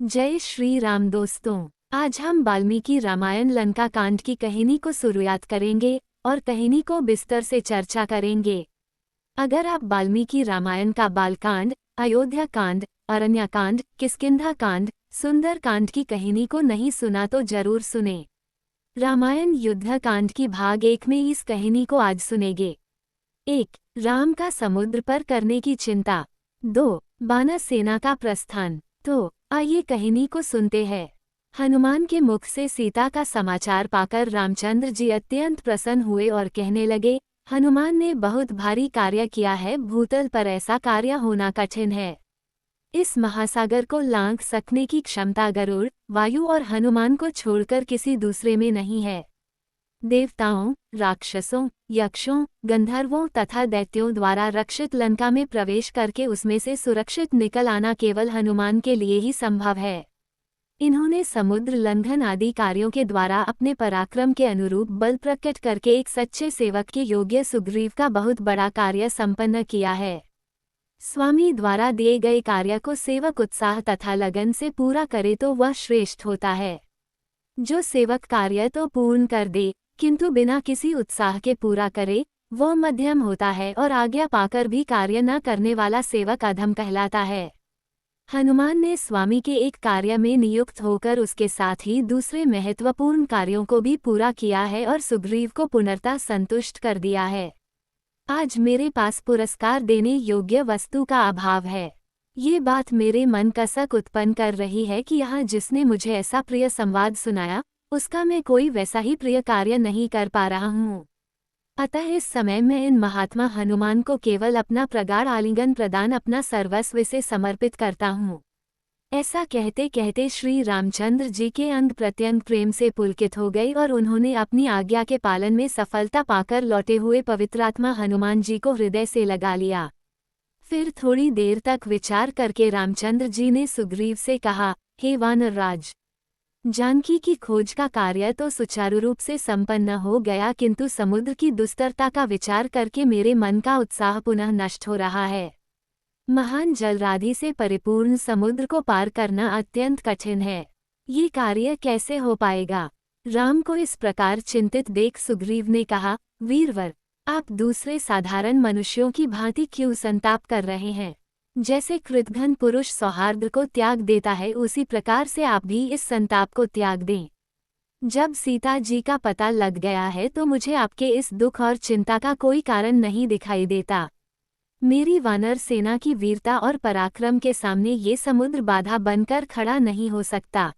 जय श्री राम दोस्तों। आज हम वाल्मीकि रामायण लंका कांड की कहानी को शुरुआत करेंगे और कहानी को विस्तार से चर्चा करेंगे। अगर आप वाल्मीकि रामायण का बालकांड, अयोध्या कांड, अरण्या कांड, किष्किंधा कांड, सुंदर कांड की कहानी को नहीं सुना तो जरूर सुने। रामायण युद्ध कांड की भाग 1 में इस कहानी को आज सुनेंगे। 1. राम का समुद्र पर करने की चिंता। 2. वानर सेना का प्रस्थान। तो आइए कहानी को सुनते हैं। हनुमान के मुख से सीता का समाचार पाकर रामचंद्र जी अत्यंत प्रसन्न हुए और कहने लगे, हनुमान ने बहुत भारी कार्य किया है, भूतल पर ऐसा कार्य होना कठिन है। इस महासागर को लांघ सकने की क्षमता गरुड़, वायु और हनुमान को छोड़कर किसी दूसरे में नहीं है। देवताओं, राक्षसों, यक्षों, गंधर्वों तथा दैत्यों द्वारा रक्षित लंका में प्रवेश करके उसमें से सुरक्षित निकल आना केवल हनुमान के लिए ही संभव है। इन्होंने समुद्र लंघन आदि कार्यों के द्वारा अपने पराक्रम के अनुरूप बल प्रकट करके एक सच्चे सेवक के योग्य सुग्रीव का बहुत बड़ा कार्य संपन्न किया है। स्वामी द्वारा दिए गए कार्य को सेवक उत्साह तथा लगन से पूरा करे तो वह श्रेष्ठ होता है। जो सेवक कार्य तो पूर्ण कर दे किंतु बिना किसी उत्साह के पूरा करे, वह मध्यम होता है और आज्ञा पाकर भी कार्य न करने वाला सेवक अधम कहलाता है। हनुमान ने स्वामी के एक कार्य में नियुक्त होकर उसके साथ ही दूसरे महत्वपूर्ण कार्यों को भी पूरा किया है और सुग्रीव को पूर्णतः संतुष्ट कर दिया है। आज मेरे पास पुरस्कार देने योग्य वस्तु का अभाव है। ये बात मेरे मन कसक उत्पन्न कर रही है कि यहाँ जिसने मुझे ऐसा प्रिय संवाद सुनाया, उसका मैं कोई वैसा ही प्रिय कार्य नहीं कर पा रहा हूँ। अतः इस समय मैं इन महात्मा हनुमान को केवल अपना प्रगाढ़ आलिंगन प्रदान अपना सर्वस्व से समर्पित करता हूँ। ऐसा कहते कहते श्री रामचंद्र जी के अंग प्रत्यंग प्रेम से पुलकित हो गई और उन्होंने अपनी आज्ञा के पालन में सफलता पाकर लौटे हुए पवित्रात्मा हनुमान जी को हृदय से लगा लिया। फिर थोड़ी देर तक विचार करके रामचंद्र जी ने सुग्रीव से कहा, हे वानर राज, जानकी की खोज का कार्य तो सुचारू रूप से संपन्न हो गया, किंतु समुद्र की दुस्तरता का विचार करके मेरे मन का उत्साह पुनः नष्ट हो रहा है। महान जलराधि से परिपूर्ण समुद्र को पार करना अत्यंत कठिन है। ये कार्य कैसे हो पाएगा? राम को इस प्रकार चिंतित देख सुग्रीव ने कहा, वीरवर, आप दूसरे साधारण मनुष्यों की भांति क्यों संताप कर रहे हैं? जैसे कृतघ्न पुरुष सौहार्द को त्याग देता है, उसी प्रकार से आप भी इस संताप को त्याग दें। जब सीता जी का पता लग गया है तो मुझे आपके इस दुख और चिंता का कोई कारण नहीं दिखाई देता। मेरी वानर सेना की वीरता और पराक्रम के सामने ये समुद्र बाधा बनकर खड़ा नहीं हो सकता।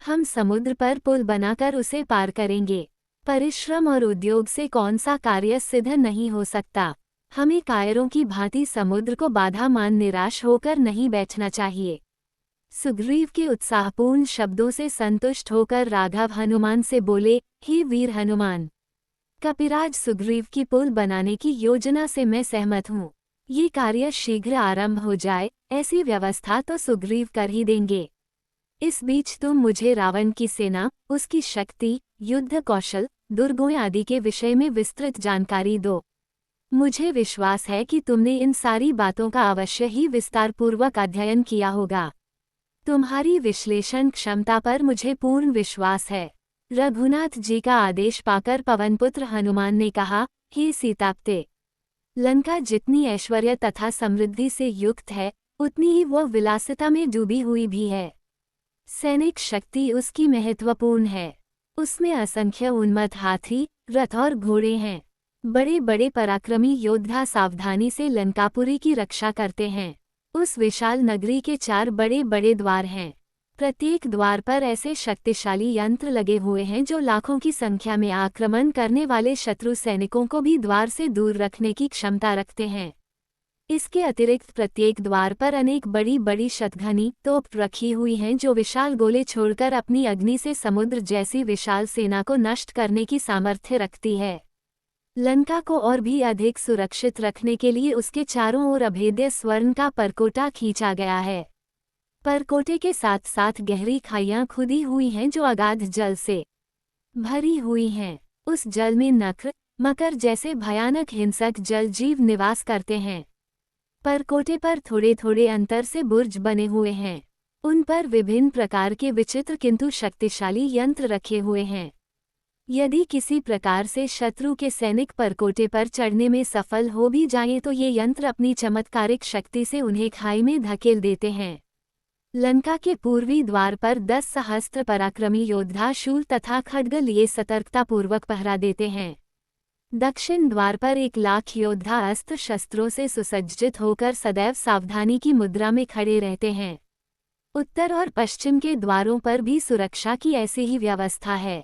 हम समुद्र पर पुल बनाकर उसे पार करेंगे। परिश्रम और उद्योग से कौन सा कार्य सिद्ध नहीं हो सकता। हमें कायरों की भांति समुद्र को बाधा मान निराश होकर नहीं बैठना चाहिए। सुग्रीव के उत्साहपूर्ण शब्दों से संतुष्ट होकर राघव हनुमान से बोले, हे वीर हनुमान, कपिराज सुग्रीव की पुल बनाने की योजना से मैं सहमत हूँ। ये कार्य शीघ्र आरंभ हो जाए, ऐसी व्यवस्था तो सुग्रीव कर ही देंगे। इस बीच तुम मुझे रावण की सेना, उसकी शक्ति, युद्ध कौशल, दुर्गों आदि के विषय में विस्तृत जानकारी दो। मुझे विश्वास है कि तुमने इन सारी बातों का अवश्य ही विस्तारपूर्वक अध्ययन किया होगा। तुम्हारी विश्लेषण क्षमता पर मुझे पूर्ण विश्वास है। रघुनाथ जी का आदेश पाकर पवनपुत्र हनुमान ने कहा, हे सीतापते, लंका जितनी ऐश्वर्य तथा समृद्धि से युक्त है, उतनी ही वह विलासिता में डूबी हुई भी है। सैनिक शक्ति उसकी महत्वपूर्ण है। उसमें असंख्य उन्मत्त हाथी, रथ और घोड़े हैं। बड़े बड़े पराक्रमी योद्धा सावधानी से लंकापुरी की रक्षा करते हैं। उस विशाल नगरी के 4 बड़े बड़े द्वार हैं। प्रत्येक द्वार पर ऐसे शक्तिशाली यंत्र लगे हुए हैं जो लाखों की संख्या में आक्रमण करने वाले शत्रु सैनिकों को भी द्वार से दूर रखने की क्षमता रखते हैं। इसके अतिरिक्त प्रत्येक द्वार पर अनेक बड़ी बड़ी शतघनी तोप रखी हुई हैं जो विशाल गोले छोड़कर अपनी अग्नि से समुद्र जैसी विशाल सेना को नष्ट करने की सामर्थ्य रखती है। लंका को और भी अधिक सुरक्षित रखने के लिए उसके चारों ओर अभेद्य स्वर्ण का परकोटा खींचा गया है। परकोटे के साथ साथ गहरी खाइयां खुदी हुई हैं जो अगाध जल से भरी हुई हैं। उस जल में नक्र, मकर जैसे भयानक हिंसक जल जीव निवास करते हैं। परकोटे पर थोड़े थोड़े अंतर से बुर्ज बने हुए हैं। उन पर विभिन्न प्रकार के विचित्र किंतु शक्तिशाली यंत्र रखे हुए हैं। यदि किसी प्रकार से शत्रु के सैनिक परकोटे पर चढ़ने में सफल हो भी जाएं तो ये यंत्र अपनी चमत्कारिक शक्ति से उन्हें खाई में धकेल देते हैं। लंका के पूर्वी द्वार पर 10 सहस्त्र पराक्रमी योद्धा शूल तथा खड्ग लिए सतर्कतापूर्वक पहरा देते हैं। दक्षिण द्वार पर 1 लाख योद्धा अस्त्र शस्त्रों से सुसज्जित होकर सदैव सावधानी की मुद्रा में खड़े रहते हैं। उत्तर और पश्चिम के द्वारों पर भी सुरक्षा की ऐसी ही व्यवस्था है।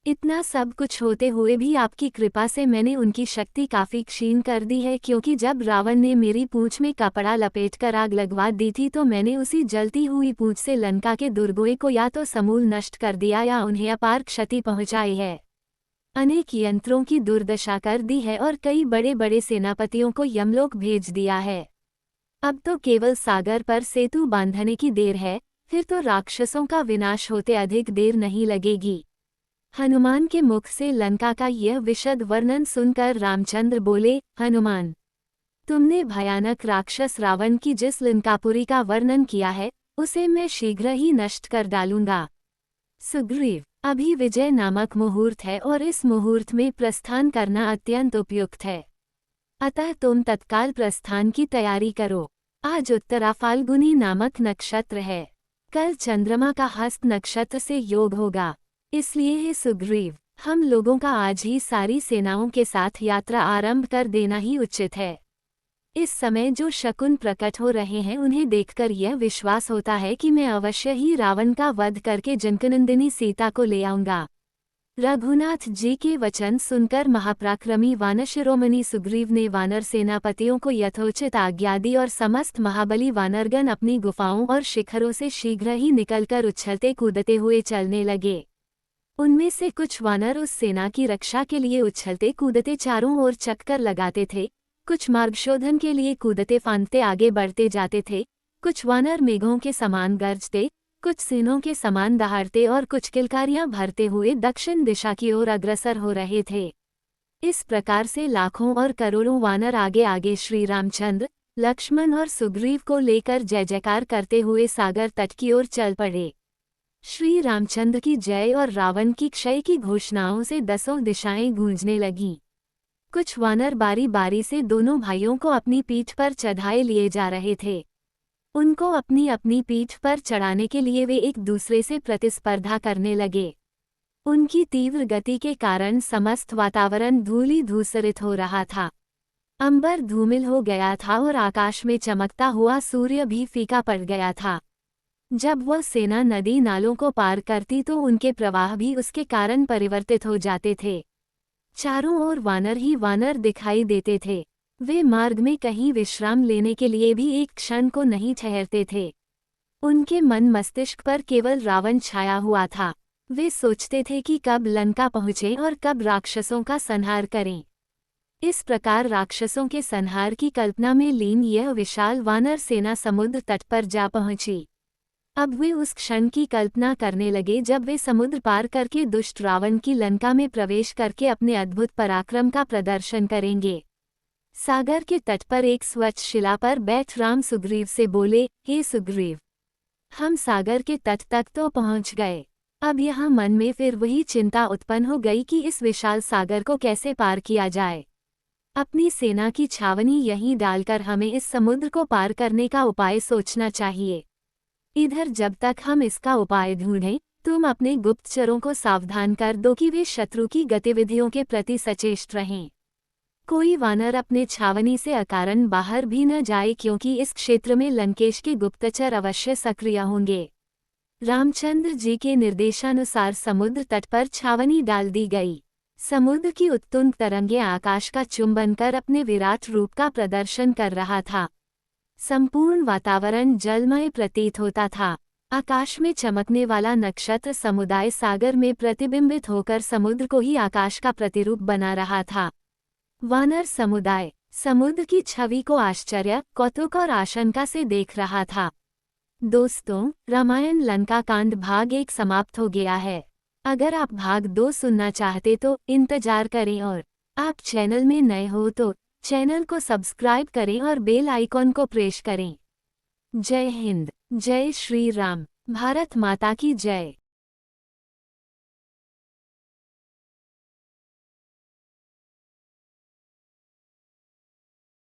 इतना सब कुछ होते हुए भी आपकी कृपा से मैंने उनकी शक्ति काफी क्षीण कर दी है, क्योंकि जब रावण ने मेरी पूंछ में कपड़ा लपेटकर आग लगवा दी थी तो मैंने उसी जलती हुई पूंछ से लंका के दुर्गों को या तो समूल नष्ट कर दिया या उन्हें अपार क्षति पहुंचाई है। अनेक यंत्रों की दुर्दशा कर दी है और कई बड़े बड़े सेनापतियों को यमलोक भेज दिया है। अब तो केवल सागर पर सेतु बांधने की देर है, फिर तो राक्षसों का विनाश होते अधिक देर नहीं लगेगी। हनुमान के मुख से लंका का यह विशद वर्णन सुनकर रामचंद्र बोले, हनुमान, तुमने भयानक राक्षस रावण की जिस लंकापुरी का वर्णन किया है उसे मैं शीघ्र ही नष्ट कर डालूंगा। सुग्रीव, अभी विजय नामक मुहूर्त है और इस मुहूर्त में प्रस्थान करना अत्यंत उपयुक्त है, अतः तुम तत्काल प्रस्थान की तैयारी करो। आज उत्तरा फाल्गुनी नामक नक्षत्र है, कल चंद्रमा का हस्त नक्षत्र से योग होगा, इसलिए हे सुग्रीव, हम लोगों का आज ही सारी सेनाओं के साथ यात्रा आरंभ कर देना ही उचित है। इस समय जो शकुन प्रकट हो रहे हैं उन्हें देखकर यह विश्वास होता है कि मैं अवश्य ही रावण का वध करके जनकनंदिनी सीता को ले आऊंगा। रघुनाथ जी के वचन सुनकर महापराक्रमी वानर शिरोमणि सुग्रीव ने वानर सेनापतियों को यथोचित आज्ञा दी और समस्त महाबली वानरगण अपनी गुफाओं और शिखरों से शीघ्र ही निकलकर उछलते कूदते हुए चलने लगे। उनमें से कुछ वानर उस सेना की रक्षा के लिए उछलते कूदते चारों ओर चक्कर लगाते थे, कुछ मार्गशोधन के लिए कूदते फांदते आगे बढ़ते जाते थे, कुछ वानर मेघों के समान गरजते, कुछ सीनों के समान दहाड़ते और कुछ किलकारियां भरते हुए दक्षिण दिशा की ओर अग्रसर हो रहे थे। इस प्रकार से लाखों और करोड़ों वानर आगे आगे श्री रामचंद्र, लक्ष्मण और सुग्रीव को लेकर जय जयकार करते हुए सागर तट की ओर चल पड़े। श्री रामचंद्र की जय और रावण की क्षय की घोषणाओं से 10 दिशाएं गूंजने लगीं। कुछ वानर बारी बारी से दोनों भाइयों को अपनी पीठ पर चढ़ाए लिए जा रहे थे। उनको अपनी अपनी पीठ पर चढ़ाने के लिए वे एक दूसरे से प्रतिस्पर्धा करने लगे। उनकी तीव्र गति के कारण समस्त वातावरण धूली धूसरित हो रहा था। अंबर धूमिल हो गया था और आकाश में चमकता हुआ सूर्य भी फीका पड़ गया था। जब वह सेना नदी नालों को पार करती तो उनके प्रवाह भी उसके कारण परिवर्तित हो जाते थे। चारों ओर वानर ही वानर दिखाई देते थे। वे मार्ग में कहीं विश्राम लेने के लिए भी एक क्षण को नहीं ठहरते थे। उनके मन मस्तिष्क पर केवल रावण छाया हुआ था। वे सोचते थे कि कब लंका पहुँचे और कब राक्षसों का संहार करें। इस प्रकार राक्षसों के संहार की कल्पना में लीन यह विशाल वानर सेना समुद्र तट पर जा पहुंची। अब वे उस क्षण की कल्पना करने लगे जब वे समुद्र पार करके दुष्ट रावण की लंका में प्रवेश करके अपने अद्भुत पराक्रम का प्रदर्शन करेंगे। सागर के तट पर एक स्वच्छ शिला पर बैठ राम सुग्रीव से बोले, हे सुग्रीव, हम सागर के तट तक तो पहुंच गए। अब यहाँ मन में फिर वही चिंता उत्पन्न हो गई कि इस विशाल सागर को कैसे पार किया जाए। अपनी सेना की छावनी यहीं डालकर हमें इस समुद्र को पार करने का उपाय सोचना चाहिए। इधर जब तक हम इसका उपाय ढूंढें, तुम अपने गुप्तचरों को सावधान कर दो कि वे शत्रु की गतिविधियों के प्रति सचेष्ट रहें। कोई वानर अपने छावनी से अकारण बाहर भी न जाए, क्योंकि इस क्षेत्र में लंकेश के गुप्तचर अवश्य सक्रिय होंगे। रामचंद्र जी के निर्देशानुसार समुद्र तट पर छावनी डाल दी गई। समुद्र की उत्तुंग तरंगें आकाश का चुंबन कर अपने विराट रूप का प्रदर्शन कर रहा था। संपूर्ण वातावरण जलमय प्रतीत होता था। आकाश में चमकने वाला नक्षत्र समुदाय सागर में प्रतिबिंबित होकर समुद्र को ही आकाश का प्रतिरूप बना रहा था। वानर समुदाय समुद्र की छवि को आश्चर्य, कौतुक और आशंका से देख रहा था। दोस्तों, रामायण लंका कांड भाग 1 समाप्त हो गया है। अगर आप भाग 2 सुनना चाहते तो इंतजार करें और आप चैनल में नए हो तो चैनल को सब्सक्राइब करें और बेल आइकॉन को प्रेस करें। जय हिंद, जय श्री राम, भारत माता की जय।